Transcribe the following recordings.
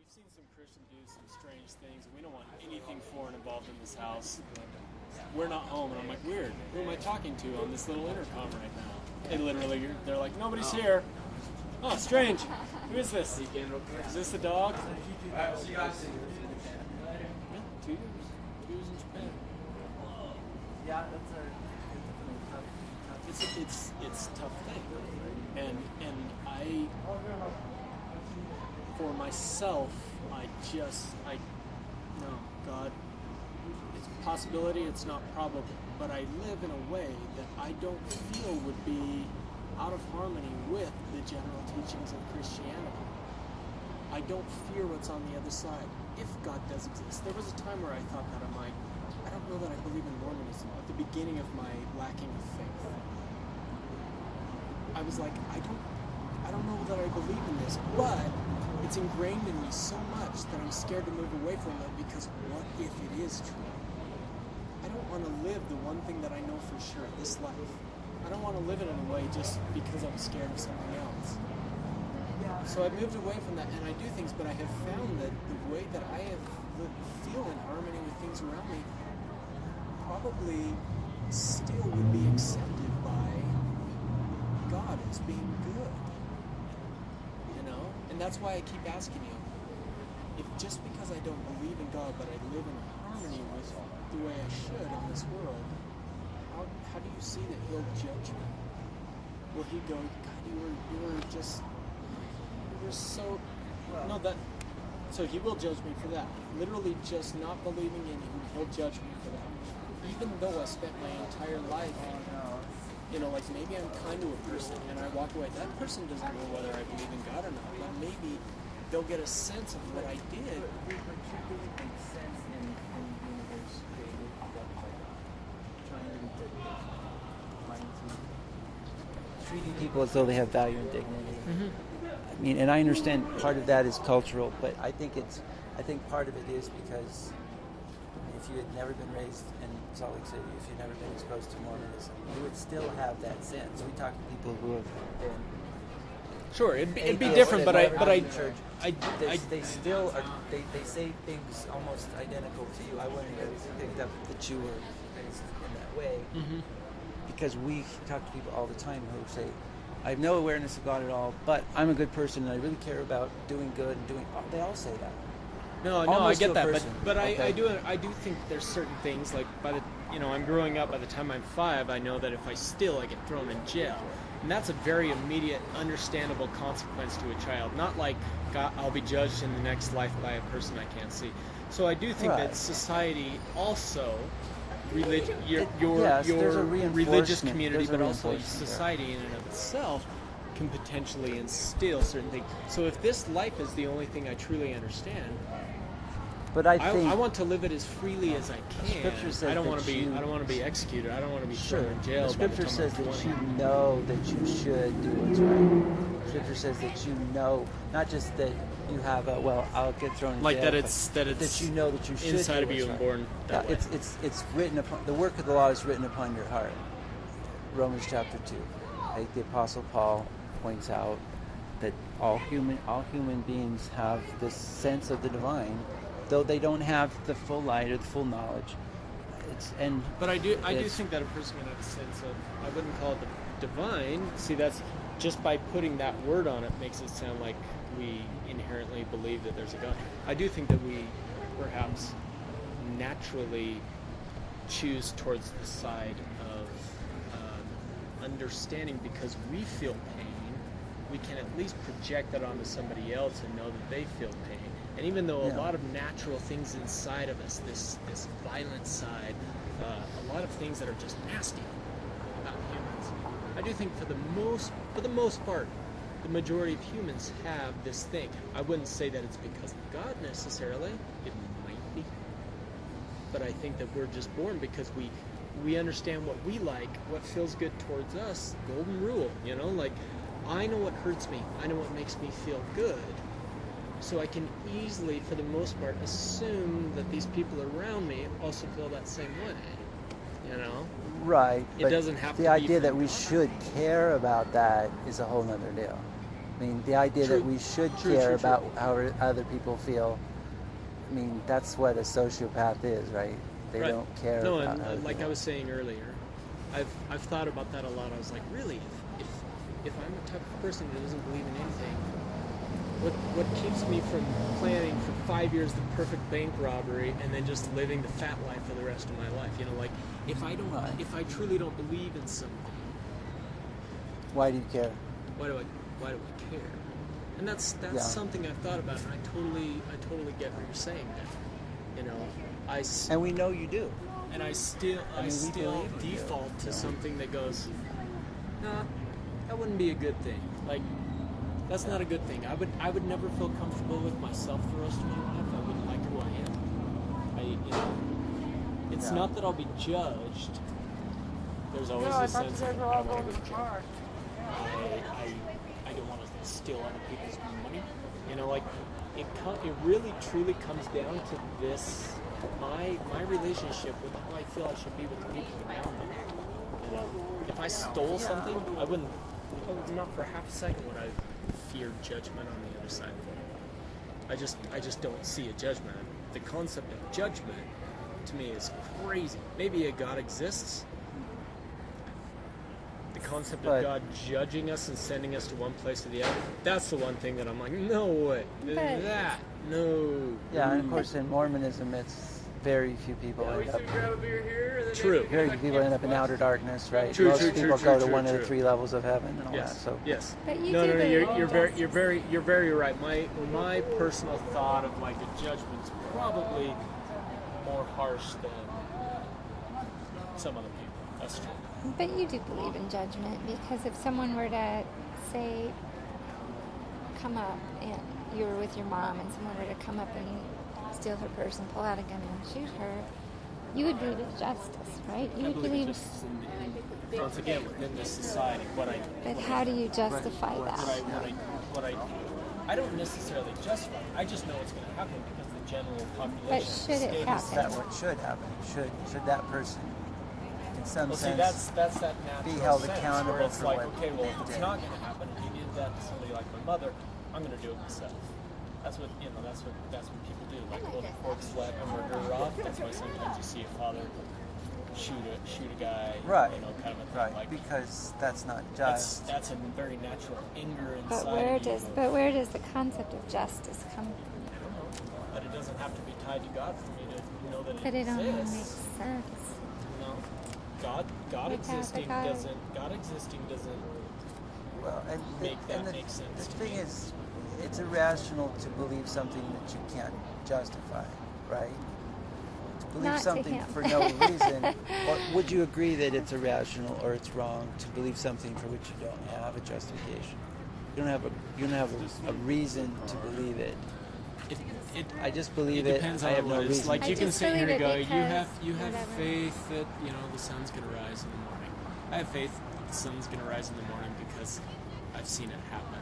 we've seen some Christians do some strange things, and we don't want anything foreign involved in this house. We're not home, and I'm like, weird. Who am I talking to on this little intercom right now? They're like, nobody's here. Oh, strange. Who is this? Is this the dog? Yeah, 2 years. 2 years in Japan. Yeah, that's It's a tough thing, and for myself, no, God, it's a possibility, it's not probable, but I live in a way that I don't feel would be out of harmony with the general teachings of Christianity. I don't fear what's on the other side, if God does exist. There was a time where I thought that, I'm like, I don't know that I believe in Mormonism. At the beginning of my lacking of faith, I was like, I don't know that I believe in this, but it's ingrained in me so much that I'm scared to move away from it, because what if it is true? I don't want to live the one thing that I know for sure, this life. I don't want to live it in a way just because I'm scared of something else. So I've moved away from that, and I do things, but I have found that the way that I feel in harmony with things around me probably still would be accepted by God as being good. And that's why I keep asking you, if just because I don't believe in God, but I live in harmony with the way I should in this world, how do you see that He'll judge me? Will He go, God, you were so... No, so He will judge me for that. Literally just not believing in Him, He'll judge me for that. Even though I spent my entire life, like maybe I'm kind to a person and I walk away. That person doesn't know whether I believe in God or not, but maybe they'll get a sense of what I did. Treating people as though they have value and dignity. Mm-hmm. I mean, and I understand part of that is cultural, but I think part of it is because if you had never been raised in Salt Lake City, if you'd never been exposed to Mormonism, you would still have that sense. We talk to people who have been. Sure, it'd be different, but they still are. They say things almost identical to you. I wouldn't have picked up that you were raised in that way, because we talk to people all the time who say, "I have no awareness of God at all, but I'm a good person and I really care about doing good and doing." They all say that. No, I get that, but okay. I do think there's certain things, like I'm growing up. By the time I'm 5, I know that if I steal, I get thrown in jail, and that's a very immediate, understandable consequence to a child. Not like I'll be judged in the next life by a person I can't see. So I do think that society also, your religious community, but also society in and of itself, can potentially instill certain things. So if this life is the only thing I truly understand, but I want to live it as freely as I can. Scripture says I don't want to be executed. I don't want to be thrown in jail. The Scripture says that you know that you should do what's right. Scripture says that you know, not just that you have I'll get thrown in jail. Like that it's that you know that you should inside do of you and born that way. It's written upon the work of the law is written upon your heart. Romans chapter 2. Like the Apostle Paul points out that all human beings have this sense of the divine, though they don't have the full light or the full knowledge. But I do think that a person can have a sense of, I wouldn't call it the divine. See, that's just by putting that word on it makes it sound like we inherently believe that there's a God. I do think that we perhaps naturally choose towards the side of understanding, because we feel pain. We can at least project that onto somebody else and know that they feel pain. And even though a lot of natural things inside of us, this violent side, a lot of things that are just nasty about humans, I do think for the most part, the majority of humans have this thing. I wouldn't say that it's because of God necessarily. It might be. But I think that we're just born because we understand what we like, what feels good towards us. Golden rule, like, I know what hurts me. I know what makes me feel good. So I can easily, for the most part, assume that these people around me also feel that same way. Right. It doesn't have to be. The idea that we should care about that is a whole nother deal. I mean, the idea True. that we should True, care true, about how other people feel, I mean, that's what a sociopath is, right? They Right. don't care No, about and other like I people. was saying earlier, I've thought about that a lot. I was like, really, if I'm the type of person who doesn't believe in anything, what keeps me from planning for 5 years the perfect bank robbery and then just living the fat life for the rest of my life? You know, like if I truly don't believe in something, Why do you care? why do I care? And that's Yeah. something I've thought about, and I totally get what you're saying there. You know, And we know you do. and I still we believe in you. default to No. something that goes, nah, that wouldn't be a good thing. Like, that's not a good thing. I would never feel comfortable with myself the rest of my life. I wouldn't like who I am. It's Yeah. not that I'll be judged. There's always No, I a thought sense you of guys were I all don't want going to to be the judged. car. I don't want to steal other people's money. You know, like it really truly comes down to this. My relationship with how I feel I should be with the people around me. You know, if I stole something, I wouldn't. Not for half a second would I fear judgment on the other side of it. I just don't see a judgment. The concept of judgment to me is crazy. Maybe a God exists. The concept But- of God judging us and sending us to one place or the other, that's the one thing that I'm like, no way. But- That, no. Yeah, and of course in Mormonism, it's very few people end up. True. Very few people end up in outer darkness, right? True, Most true, people true, go true, to one of true. the 3 levels of heaven and all that. Yes. So Yes. But you no, do no, no. believe in You're very right. My personal thought of like a judgment's probably more harsh than some other people. That's true. But you do believe in judgment, because if someone were to say, come up, and you were with your mom and someone were to come up and steal her purse and pull out a gun and shoot her, you would believe in justice, right? You I would believe believe. in justice once again within this society. But how do you justify that? I don't necessarily justify it. I just know it's going to happen because the general population. But should it state happen? is that what should happen? Should that person, in some Well, see, sense, that's that natural be held sense accountable where it's for like, what okay, well, they if it's did. not going to happen, and he did that to somebody like my mother, I'm going to do it myself. That's what That's what people do. Like, well, the courts let a murderer off. That's why sometimes you see a father shoot a guy. right, You know, kind of a thing. right, Like, because that's not that's just. a very natural anger inside. But where does the concept of justice come from? I don't know, but it doesn't have to be tied to God for me to know that it But it only makes exists. sense. You know, God Without the existing God. doesn't Well, and make that the, make sense the to thing me. is, it's irrational to believe something that you can't justify, right? To believe Not to something him. for no reason, or would you agree that it's irrational or it's wrong to believe something for which you don't have a justification? You don't have a reason to believe it. I just believe it it. depends I on have no what it's reason. like. I You can just sit here believe and it go, you because have whatever. faith that the sun's gonna rise in the morning. I have faith that the sun's gonna rise in the morning because I've seen it happen.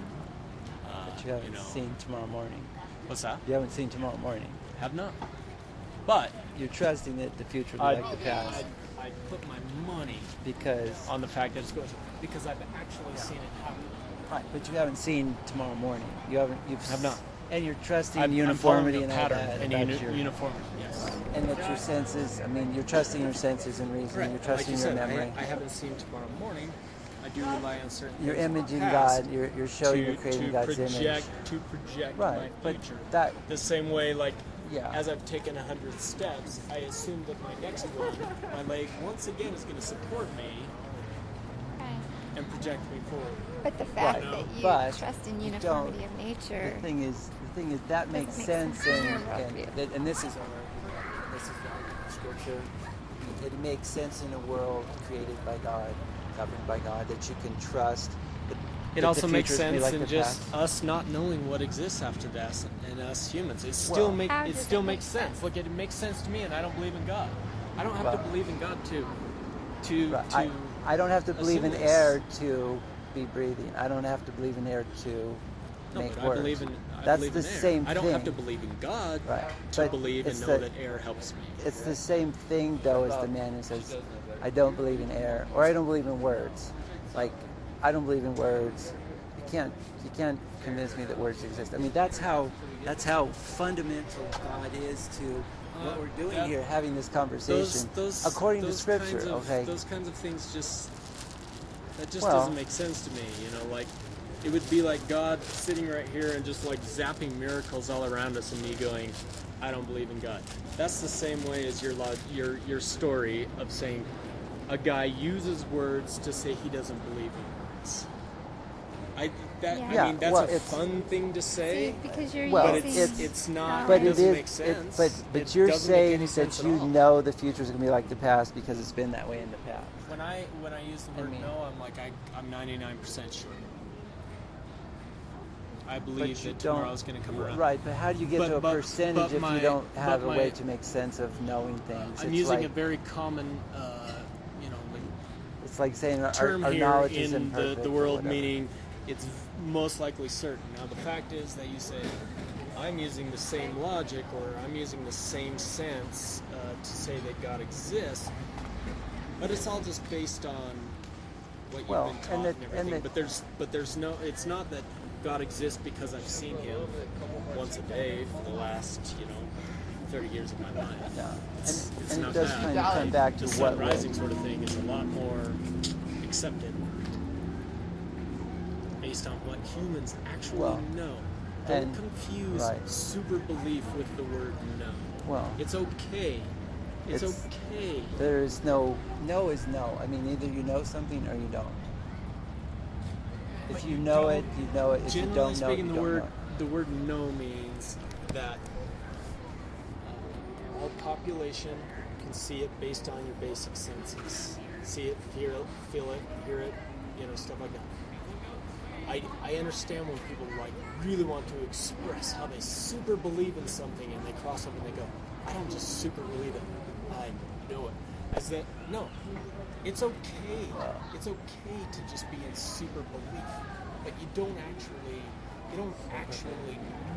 But you haven't seen tomorrow morning. What's that? You haven't seen tomorrow morning. Have not. But You're trusting that the future will be like the past I put my money because. on the fact that it's going to, because I've actually seen it happen. Right, but you haven't seen tomorrow morning. You haven't. Have not. And you're trusting I'm uniformity following and a all pattern that. and about your, uniformity. Yes. and that your senses. I mean, you're trusting your senses and reason. Correct. You're Like trusting you your said, memory. I haven't seen tomorrow morning. I do rely on certain. You're things in the imaging past God. You're showing you're creating God's project, image. To project Right, my but future. that. The same way, like, Yeah. as I've taken 100 steps, I assume that my next one, my leg once again is going to support me Right. and project me forward. But the fact Right. that you But trust in you uniformity don't- of nature. The thing is that makes make sense, sense in and, your worldview. and this is our argument. And this is the scripture. It makes sense in a world created by God, governed by God, that you can trust. It also makes future is sense like in the just past. us not knowing what exists after death and us humans. It Well- How it does still it make makes sense. sense? Look, it makes sense to me, and I don't believe in God. I don't have Well- to believe in God to Right. I don't have to believe in assume this. air to be breathing. I don't have to believe in air to No, make but words. I believe in. That's believe the in air. same I don't have to thing. believe in God Right. to But believe and it's know the- that air helps me. It's the same thing, though, as the man who says, I don't believe in air, or I don't believe in words. Like, I don't believe in words can't convince me that words exist. I mean, that's how fundamental God is to what we're doing here, having this conversation according to Scripture. Those kinds of things just Well, doesn't make sense to me. Like it would be like God sitting right here and just like zapping miracles all around us, and me going, I don't believe in God. That's the same way as your story of saying a guy uses words to say he doesn't believe in words. I mean, that's a fun thing to say. See, because you're but using it's not. But It doesn't is. make sense. But you're doesn't make any saying sense that at you all. know the future is going to be like the past because it's been that way in the past. When I use the word mean- no, I'm like I'm 99% sure. I But believe you that don't- tomorrow's going to come around. Right, but how do you get to a percentage if you don't have a way to make sense of knowing things? I'm It's using like, a very common, It's like saying term our here knowledge is in imperfect. the or world, whatever. meaning it's most likely certain. Now, the fact is that you say, I'm using the same logic or I'm using the same sense to say that God exists, but it's all just based on what you've Well, been taught and and, the- everything. and the- but there's no. It's not that God exists because I've seen Him once a day for the last 30 years of my life. Yeah. It's And not it does that. kind of come back to The what sun rising sort of thing is a lot more accepted based on what humans actually know. Don't and- confuse right. super belief with the word no. Well, It's okay. It's okay. there is no is no. I mean, either you know something or you don't. If But you you know don't- it, you know it. If you Generally don't know it, speaking, you the don't word know it. the word no means that all population can see it based on your basic senses. See it, feel it, hear it, stuff like that. I understand when people really want to express how they super believe in something and they cross over and they go, I don't just super believe it, I know it. As that, no, it's okay. It's okay to just be in super belief, but you don't actually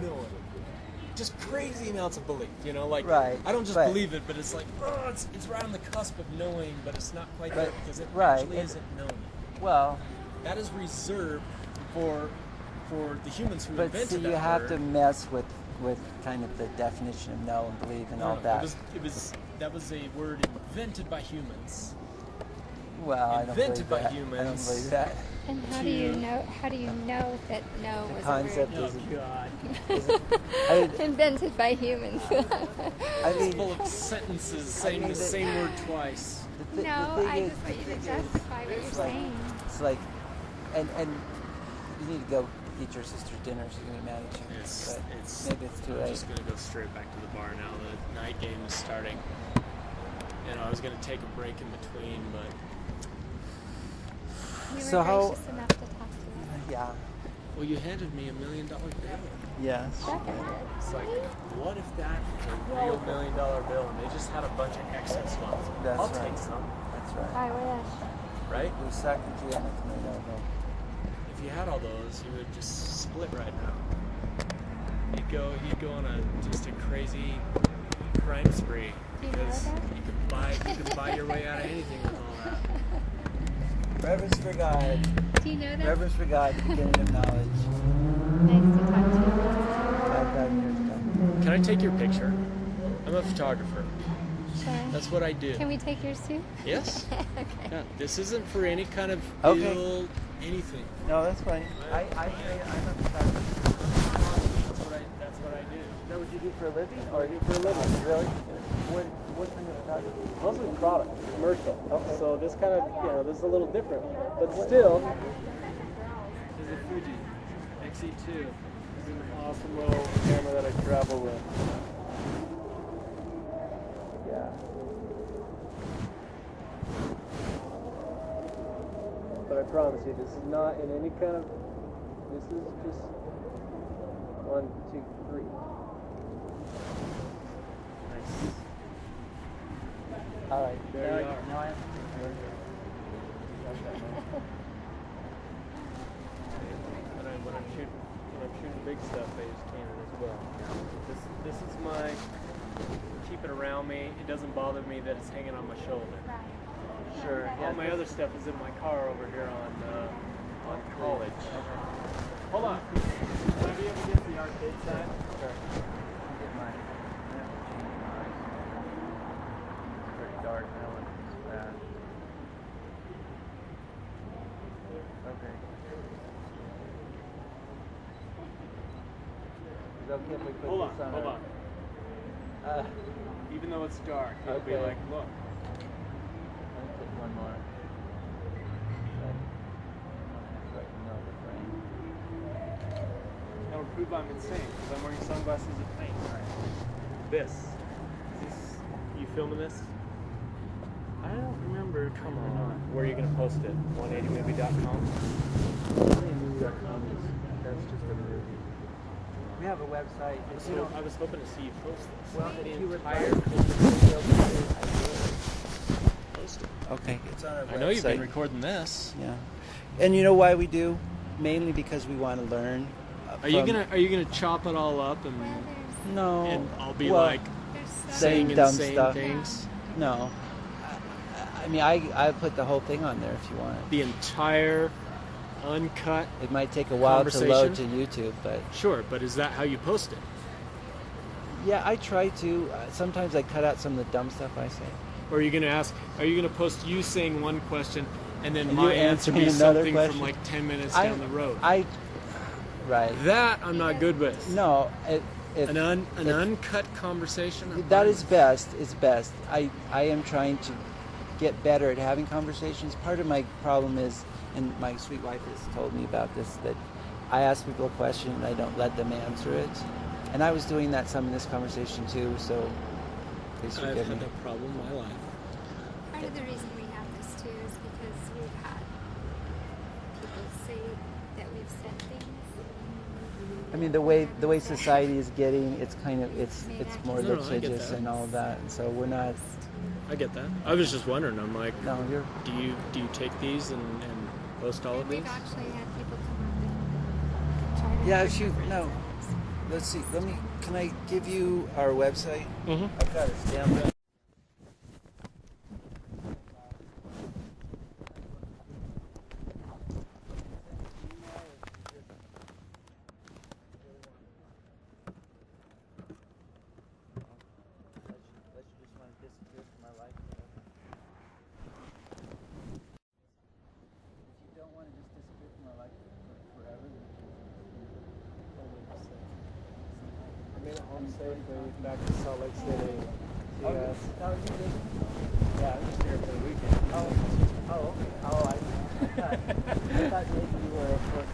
know it. Just crazy amounts of belief, Right, I don't just but- believe it, but it's like, it's right on the cusp of knowing, but it's not quite But- there because it right, actually it- isn't known. Well, That is reserved for the humans who but invented see, that you have word. to mess with kind of the definition of know and believe and all that. That was a word invented by humans. Well, I don't believe invented by that. humans. I don't believe that. And how do you know? How do you know that no The was concept a word? is- God. Invented by humans. I It's mean, full of sentences saying the same word twice. the No, thing I is, just want you the to thing is, justify what you're it's like- saying. It's like, and you need to go eat your sister's dinner. She's gonna be mad at you. But maybe it's too I'm late. just gonna go straight back to the bar now. The night game is starting. I was gonna take a break in between, but You were So how- gracious enough to talk to us. Yeah. well, you handed me $1 million bill. Yes. It's like, what if that is a real $1 million bill and they just had a bunch of excess ones? That's I'll right. take some, That's right. I wish. right? We suck at you. If you had all those, you would just split right now. You'd go on just a crazy crime spree Do you know because that? you could buy your way out of anything with all that. Reverence for God. Do you know that? Reverence for God, the beginning of knowledge. Nice to talk to 5,000 years ago. Can I take your picture? I'm a photographer. you. Sure. That's what I do. Can we take yours too? Yes. Okay. Yeah. This isn't for any kind of Okay. ill anything. No, that's fine. I'm a photographer. That's what I do. Is that what you do for a living? Or do for a living? Really? What kind of photography? Mostly product, commercial. Okay. So this kind of, this is a little different. But still, this is a Fuji XE2. This is an awesome little camera that I travel with. Yeah. But I promise you, this is not in any kind of, this is just 1, 2, 3. Nice. All right. There you are. Now I have When I'm shooting big stuff, I use Canon as well. This is my keep it around me. It doesn't bother me that it's hanging on my shoulder. Sure. All my other stuff is in my car over here on college. Hold on. Can I be able to get the arcade side? Sure. Get my It's very dark now. It's bad. Okay. Is it okay if we put Hold on, this on? hold on. Even though it's dark, it'll be Okay. like, look. Let me put one more. That'll prove I'm insane because I'm wearing sunglasses at night. This. Is this. You filming this? I don't remember. Come on. Where are you going to post it? 180movie.com? 180movie.com that's just a movie. We have a website. I was hoping to see you post this. Well, the if you entire post it. Okay, it's on our website. I know you've been recording this. Yeah, and you know why we do? Mainly because we want to learn. Are you gonna chop it all up and Well, No. and I'll be well, like there's some. saying dumb insane stuff. things? No. I mean, I put the whole thing on there if you want. The entire uncut. It might take a while to load to Conversation? YouTube, but Sure, but is that how you post it? yeah, I try to. Sometimes I cut out some of the dumb stuff I say. Or are you gonna post you saying one question and then And my you answer answering be another something question? from like 10 minutes down the road? Right. That I'm not good with. No, An uncut conversation. I'm that fine is with. best. It's best. I am trying to get better at having conversations. Part of my problem is, and my sweet wife has told me about this, that I ask people a question and I don't let them answer it. And I was doing that some in this conversation too, so please I've forgive me. had that problem in my life. Part of the reason we have this too is because we've had people say that we've said things. I mean, the way society is getting, it's kind of it's more No, I get litigious that. and all of that, and so we're not. I get that. I was just wondering. I'm like, No, you're. do you take these and post all And of these? we've actually had people come up and try to Yeah, have if you different no. things. Let's see. Can I give you our website? Mm-hmm. I've got a stamp. I made it home safely back to Salt Lake City. Oh, Yes. you did? Yeah, I'm just here for the weekend. Okay. I thought maybe you were a first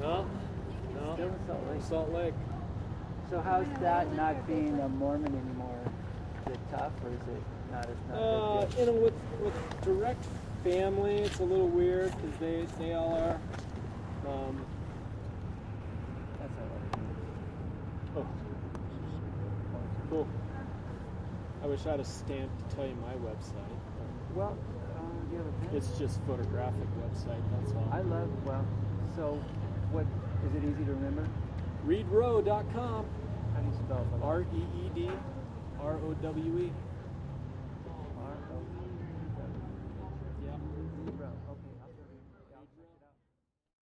No, Still in Salt Lake. Salt Lake. So how's that not being a Mormon anymore? Is it tough or is it not as not You know, with direct family, it's a little weird because they all are. That's all right. Oh, cool. I wish I had a stamp to tell you my website. Well, do you have a pen? It's just photographic website. That's all. So what, is it easy to remember? Reedrow.com. How do you spell it? REEDROWE.